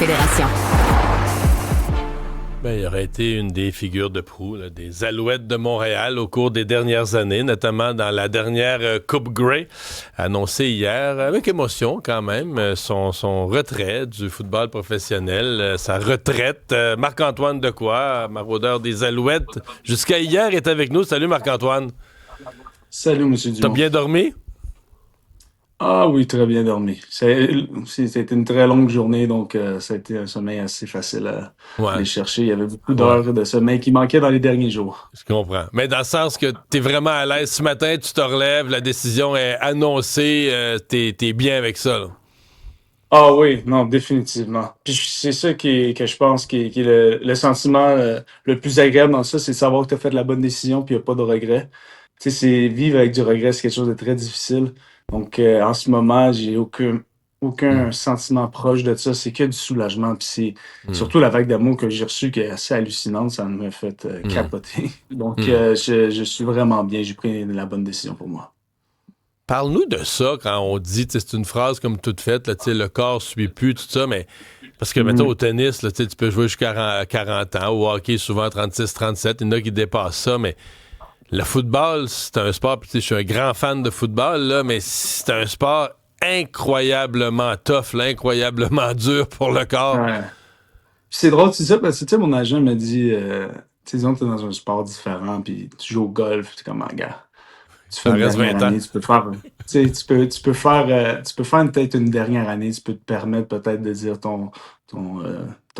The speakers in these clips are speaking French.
Fédération. Il aurait été une des figures de proue là, des Alouettes de Montréal au cours des dernières années, notamment dans la dernière Coupe Grey, annoncée hier, avec émotion quand même, son retrait du football professionnel, sa retraite. Marc-Antoine Dequoy, maraudeur des Alouettes, jusqu'à hier est avec nous. Salut Marc-Antoine. Salut, M. Dumont. T'as bien dormi? Ah oui, très bien dormi. C'était une très longue journée, donc ça a été un sommeil assez facile à aller chercher. Il y avait beaucoup d'heures de sommeil qui manquaient dans les derniers jours. Je comprends. Mais dans le sens que t'es vraiment à l'aise. Ce matin, tu te relèves, la décision est annoncée, t'es bien avec ça, là. Ah oui, non, définitivement. Puis c'est ça que je pense qui est le sentiment le plus agréable dans ça, c'est de savoir que tu as fait la bonne décision puis il n'y a pas de regret. Tu sais, c'est vivre avec du regret, c'est quelque chose de très difficile. Donc en ce moment, j'ai aucun sentiment proche de ça, c'est que du soulagement. Puis c'est surtout la vague d'amour que j'ai reçue qui est assez hallucinante, ça m'a fait capoter. Donc je suis vraiment bien, j'ai pris la bonne décision pour moi. Parle-nous de ça quand on dit, c'est une phrase comme toute faite, là, le corps suit plus, tout ça, mais parce que, mettons, au tennis, là, tu peux jouer jusqu'à 40 ans, au hockey, souvent 36-37, il y en a qui dépassent ça, mais le football, c'est un sport, puis je suis un grand fan de football, là, mais c'est un sport incroyablement tough, là, incroyablement dur pour le corps. Ouais. C'est drôle, tu dis ça, parce que, tu sais, mon agent m'a dit, tu sais, disons que t'es dans un sport différent, puis tu joues au golf, tu es comme, gars. Tu fais Ça une reste dernière 20 ans. année, tu peux faire, tu sais, tu peux faire peut-être une dernière année, tu peux te permettre peut-être de dire ton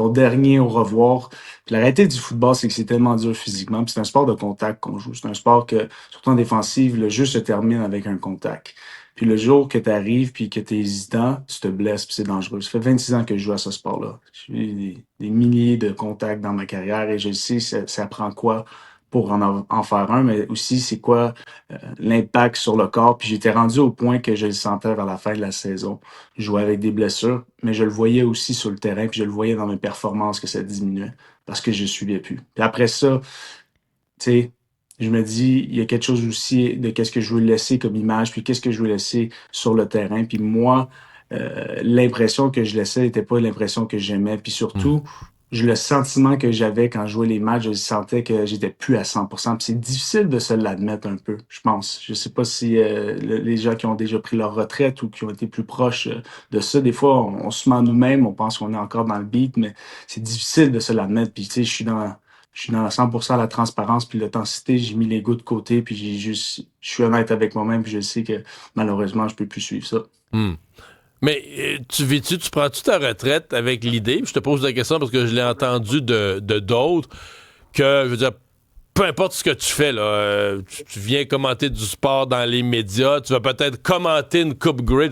dernier au revoir. Puis la réalité du football, c'est que c'est tellement dur physiquement, puis c'est un sport de contact qu'on joue. C'est un sport que, surtout en défensive, le jeu se termine avec un contact. Puis le jour que tu arrives puis que tu es hésitant, tu te blesses puis c'est dangereux. Ça fait 26 ans que je joue à ce sport-là. J'ai eu des milliers de contacts dans ma carrière et je sais ça prend quoi pour en faire un, mais aussi c'est quoi l'impact sur le corps. Puis j'étais rendu au point que je le sentais vers la fin de la saison. Je jouais avec des blessures, mais je le voyais aussi sur le terrain, puis je le voyais dans mes performances que ça diminuait parce que je suivais plus. Puis après ça, tu sais, je me dis, il y a quelque chose aussi de qu'est-ce que je veux laisser comme image, puis qu'est-ce que je veux laisser sur le terrain. Puis moi, l'impression que je laissais n'était pas l'impression que j'aimais. Puis surtout, le sentiment que j'avais quand je jouais les matchs, je sentais que j'étais plus à 100%. Puis c'est difficile de se l'admettre un peu, je pense. Je sais pas si les gens qui ont déjà pris leur retraite ou qui ont été plus proches de ça, des fois, on se ment nous-mêmes, on pense qu'on est encore dans le beat, mais c'est difficile de se l'admettre. Puis tu sais, je suis dans 100% la transparence puis l'authenticité. J'ai mis l'ego de côté puis je suis honnête avec moi-même puis je sais que malheureusement, je peux plus suivre ça. Mais tu prends-tu ta retraite avec l'idée, puis je te pose la question parce que je l'ai entendu de d'autres, que, je veux dire, peu importe ce que tu fais, là, tu viens commenter du sport dans les médias, tu vas peut-être commenter une Coupe Grey,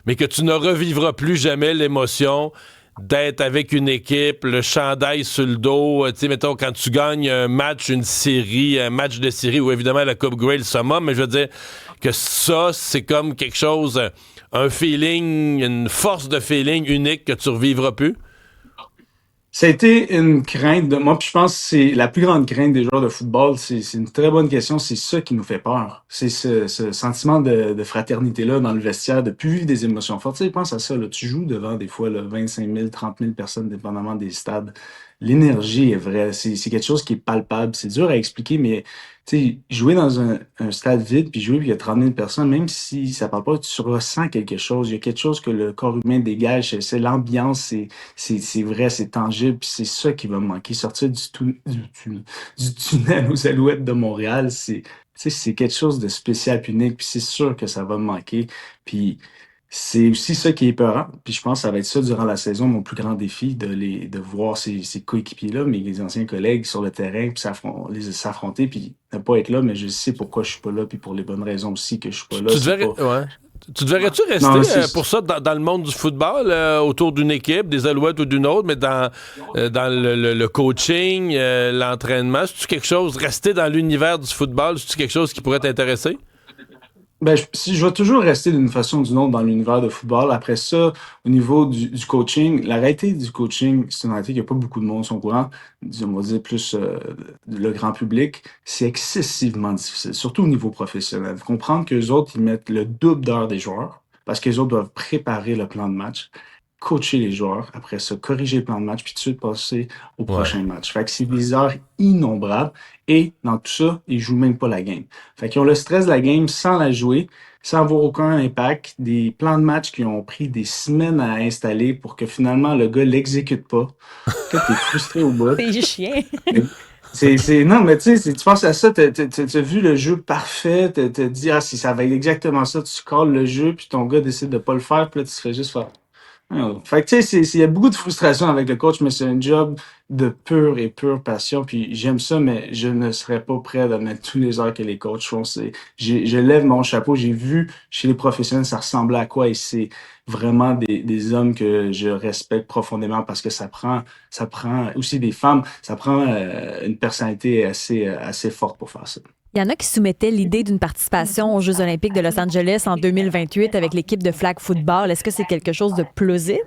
mais que tu ne revivras plus jamais l'émotion d'être avec une équipe, le chandail sur le dos, tu sais, mettons, quand tu gagnes un match, une série, un match de série, ou évidemment la Coupe Grey, le summum, mais je veux dire que ça, c'est comme quelque chose, un feeling, une force de feeling unique que tu revivras plus. Ça a été une crainte de moi, puis je pense que c'est la plus grande crainte des joueurs de football. C'est une très bonne question. C'est ça qui nous fait peur. C'est ce sentiment de fraternité-là dans le vestiaire, de plus vivre des émotions fortes. Tu sais, pense à ça. Là, tu joues devant des fois là, 25 000, 30 000 personnes, dépendamment des stades. L'énergie est vraie. C'est quelque chose qui est palpable. C'est dur à expliquer, mais tu sais, jouer dans un stade vide, puis jouer, puis il y a 30 000 personnes, même si ça parle pas, tu ressens quelque chose. Il y a quelque chose que le corps humain dégage. C'est l'ambiance, c'est vrai, c'est tangible, puis c'est ça qui va me manquer. Sortir du tunnel aux Alouettes de Montréal, tu sais, c'est quelque chose de spécial, puis unique, puis c'est sûr que ça va me manquer. Puis c'est aussi ça qui est épeurant. Puis je pense que ça va être ça durant la saison, mon plus grand défi, de voir ces coéquipiers-là, mes anciens collègues sur le terrain, puis s'affronter, puis ne pas être là, mais je sais pourquoi je suis pas là, puis pour les bonnes raisons aussi que je suis pas là. Tu devrais, Tu devrais-tu rester pour ça dans le monde du football, autour d'une équipe, des Alouettes ou d'une autre, mais dans le coaching, l'entraînement? C'est-tu quelque chose, rester dans l'univers du football, c'est-tu quelque chose qui pourrait t'intéresser? Ben, si je vais toujours rester d'une façon ou d'une autre dans l'univers de football. Après ça, au niveau du coaching, la réalité du coaching, c'est une réalité qu'il n'y a pas beaucoup de monde qui sont au courant. On va dire plus le grand public. C'est excessivement difficile, surtout au niveau professionnel. Comprendre qu'eux autres, ils mettent le double d'heures des joueurs parce qu'eux autres doivent préparer le plan de match. coacher les joueurs, après ça, corriger le plan de match, puis tout de suite passer au Ouais. prochain match. Fait que c'est des heures innombrables. Et dans tout ça, ils jouent même pas la game. Fait qu'ils ont le stress de la game sans la jouer, sans avoir aucun impact. Des plans de match qui ont pris des semaines à installer pour que finalement le gars l'exécute pas. Fait que t'es frustré au bout. C'est chien. Non, mais tu sais, tu penses à ça, t'as vu le jeu parfait, t'as dit, ah, si ça va être exactement ça, tu calls le jeu, puis ton gars décide de pas le faire, puis là, tu te fais juste faire. Ah. Fait que tu sais, il y a beaucoup de frustration avec le coach, mais c'est un job de pure et pure passion, puis j'aime ça, mais je ne serais pas prêt à mettre tous les heures que les coachs font. Je lève mon chapeau, j'ai vu chez les professionnels, ça ressemblait à quoi, et c'est vraiment des hommes que je respecte profondément parce que ça prend aussi des femmes, ça prend une personnalité assez forte pour faire ça. Il y en a qui soumettaient l'idée d'une participation aux Jeux olympiques de Los Angeles en 2028 avec l'équipe de flag football. Est-ce que c'est quelque chose de plausible?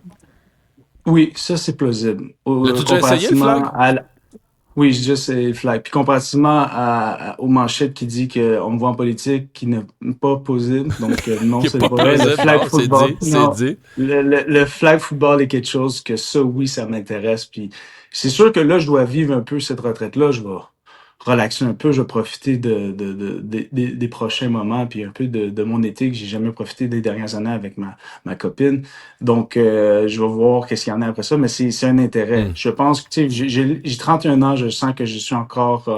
Oui, ça c'est plausible. L'as-tu déjà essayé, le Comparativement flag? à oui, je dis c'est le flag. Puis comparativement aux manchettes qui dit qu'on me voit en politique, qui n'est pas possible. Donc non, Qui est c'est pas pas vrai. Le plausible, flag non, c'est football, dit, c'est non. dit. Le flag football est quelque chose que ça, oui, ça m'intéresse. Puis c'est sûr que là, je dois vivre un peu cette retraite-là. Je vais relaxer un peu, je vais profiter des prochains moments, puis un peu de mon été que j'ai jamais profité des dernières années avec ma copine. Donc, je vais voir qu'est-ce qu'il y en a après ça, mais c'est un intérêt. Hmm. Je pense que, tu sais, j'ai 31 ans, je sens que je suis encore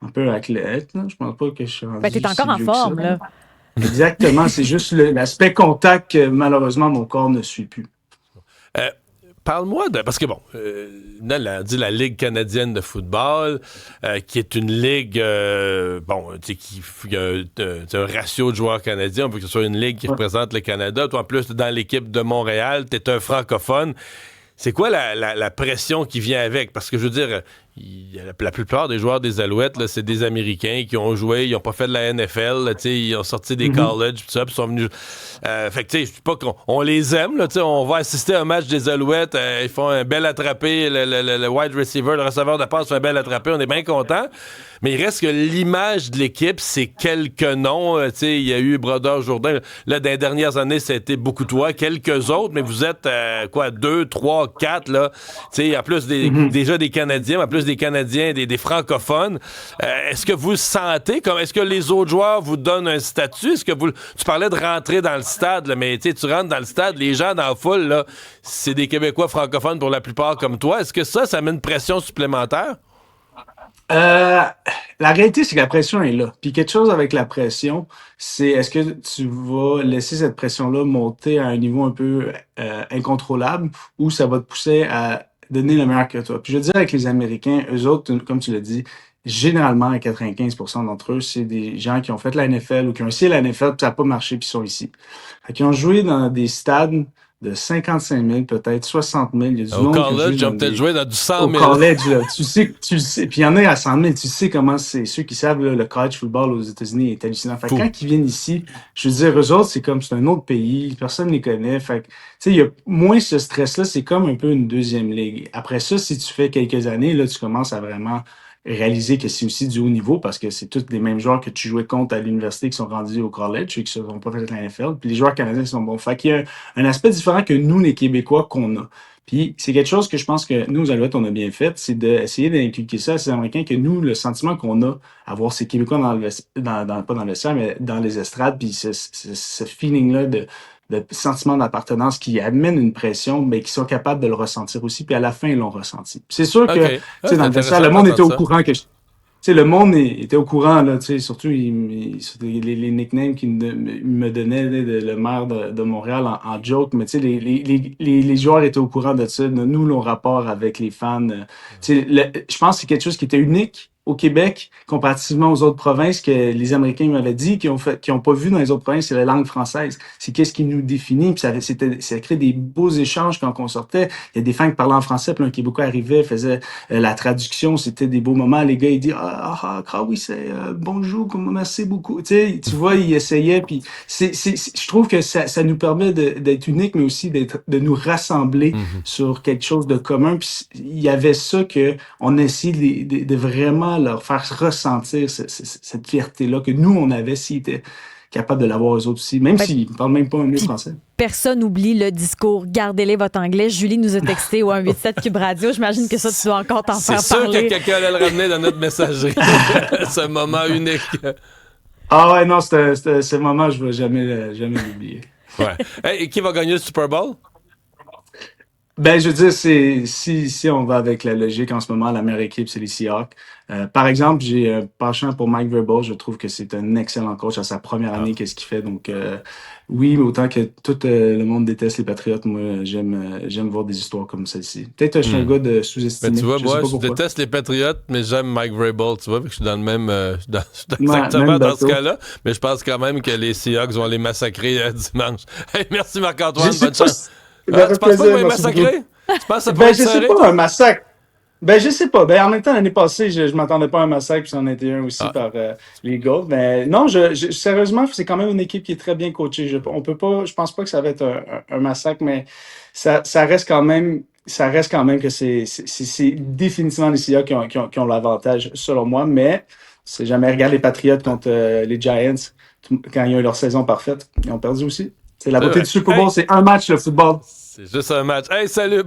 un peu athlète, là. Je pense pas que je suis Ben, rendu t'es si encore en vieux que ça. forme, là. Exactement, c'est juste l'aspect contact que malheureusement mon corps ne suit plus. Euh, Parle-moi de. Parce que bon, on dit la Ligue canadienne de football, qui est une ligue, bon, tu sais, qui a un ratio de joueurs canadiens. On veut que ce soit une ligue qui Ouais. représente le Canada. Toi, en plus, dans l'équipe de Montréal, tu es un francophone. C'est quoi la pression qui vient avec? Parce que je veux dire, la plupart des joueurs des Alouettes, là, c'est des Américains qui ont joué, ils n'ont pas fait de la NFL, là, ils ont sorti des Mhm. colleges, tout ça, puis sont venus. Fait que, tu sais, je sais pas qu'on on les aime, là, on va assister à un match des Alouettes, ils font un bel attrapé, le wide receiver, le receveur de passe fait un bel attrapé, on est bien content. Mais il reste que l'image de l'équipe, c'est quelques noms. Tu sais, il y a eu Brodeur Jourdain. Là, dans les dernières années, ça a été beaucoup toi, quelques autres, mais vous êtes, quoi, 2, 3, 4, là. Tu sais, en plus Mhm. déjà des Canadiens, en plus des Canadiens, des francophones. Est-ce que vous le sentez comme, est-ce que les autres joueurs vous donnent un statut? Est-ce que tu parlais de rentrer dans le stade, là, mais tu sais, tu rentres dans le stade, les gens dans la foule, là, c'est des Québécois francophones pour la plupart comme toi. Est-ce que ça met une pression supplémentaire? Euh, la réalité, c'est que la pression est là. Puis quelque chose avec la pression, c'est est-ce que tu vas laisser cette pression-là monter à un niveau un peu incontrôlable ou ça va te pousser à donner le meilleur que toi. Puis je veux dire avec les Américains, eux autres, comme tu l'as dit, généralement à 95% d'entre eux, c'est des gens qui ont fait la NFL ou qui ont essayé la NFL puis ça n'a pas marché puis ils sont ici. Fait qu'ils ont joué dans des stades de 55 000, peut-être 60 000. Il y a du Au monde qui a joué college, ils dans ont peut-être des joué dans du 100 au 000. college, là, tu le sais, puis il y en a à 100 000, tu sais comment c'est, ceux qui savent, là, le college football aux États-Unis est hallucinant. Fait que Fou. quand ils viennent ici, je veux dire, eux autres, c'est un autre pays, personne ne les connaît. Fait que, tu sais, il y a moins ce stress-là, c'est comme un peu une deuxième ligue. Après ça, si tu fais quelques années, là, tu commences à vraiment réaliser que c'est aussi du haut niveau parce que c'est tous les mêmes joueurs que tu jouais contre à l'université qui sont rendus au college et qui ne sont pas fait de la NFL. Puis les joueurs canadiens sont bons. Fait qu'il y a un aspect différent que nous, les Québécois, qu'on a. Puis c'est quelque chose que je pense que nous, aux Alouettes, on a bien fait, c'est d'essayer d'inculquer ça à ces Américains, que nous, le sentiment qu'on a à voir ces Québécois pas dans le vestiaire, mais dans les estrades, puis ce feeling-là de sentiment d'appartenance qui amène une pression, mais qui sont capables de le ressentir aussi, puis à la fin, ils l'ont ressenti. Puis c'est sûr que, OK. tu Ah, sais, c'est dans le vestiaire, intéressant le monde était d'entendre au ça. courant que tu sais, le monde était au courant, là, tu sais, surtout surtout les nicknames qu'il me donnait, là, le maire de Montréal en joke, mais tu sais, les joueurs étaient au courant de ça. Nous, nos rapports avec les fans, tu sais, je pense que c'est quelque chose qui était unique au Québec, comparativement aux autres provinces que les Américains m'avaient dit, qui ont pas vu dans les autres provinces, c'est la langue française. C'est qu'est-ce qui nous définit, puis ça crée des beaux échanges quand on sortait. Il y a des fans qui parlaient en français, puis un Québécois arrivait, faisait la traduction, c'était des beaux moments. Les gars, ils disent oui, c'est bonjour, merci beaucoup. Tu sais, tu vois, ils essayaient. Puis je trouve que ça nous permet d'être unique, mais aussi de nous rassembler Mhm. sur quelque chose de commun. Puis il y avait ça que on essayait de vraiment leur faire ressentir cette fierté-là que nous, on avait s'ils étaient capables de l'avoir eux autres aussi, même Ben, s'ils ne parlent même pas un mot puis- français. Personne n'oublie le discours Gardez-les votre anglais. Julie nous a texté au 187 Cube Radio. J'imagine que ça, tu dois encore t'en C'est faire sûr parler. que quelqu'un allait le ramener dans notre messagerie. Ce moment unique. Ah ouais, non, ce moment, je ne vais jamais l'oublier. Ouais. Hey, et qui va gagner le Super Bowl? Ben, je veux dire, si on va avec la logique en ce moment, la meilleure équipe, c'est les Seahawks. Par exemple, j'ai un penchant pour Mike Vrabel. Je trouve que c'est un excellent coach à sa première année, qu'est-ce qu'il fait. Donc, oui, mais autant que tout le monde déteste les Patriotes, moi, j'aime voir des histoires comme celle-ci. Peut-être je suis un gars de sous-estimé. Mais tu vois, je sais moi, pas je pourquoi. déteste les Patriotes, mais j'aime Mike Vrabel, tu vois, fait que je suis dans le même... je suis Ouais, exactement même dans ce bateau. cas-là, mais je pense quand même que les Seahawks vont les massacrer dimanche. Hey, merci Marc-Antoine, Je sais bonne pas chance. si- Tu Ça fait penses pas qu'ils plaisir, vont les merci beaucoup. massacrer? Tu penses que ça Ben, pourrait je être sais serré? pas, un massacre. Ben, je sais pas. Ben, en même temps, l'année passée, je m'attendais pas à un massacre, puis c'en était un aussi Ah. par les Goats. Mais non, sérieusement, c'est quand même une équipe qui est très bien coachée. On peut pas, je pense pas que ça va être un massacre, mais ça reste quand même, que c'est définitivement les Seahawks qui ont l'avantage, selon moi. Mais c'est jamais regarde les Patriots contre les Giants quand ils ont eu leur saison parfaite. Ils ont perdu aussi. C'est la C'est beauté vrai. du Super Hey, Bowl, c'est un match, le football. c'est juste un match. Hey, salut!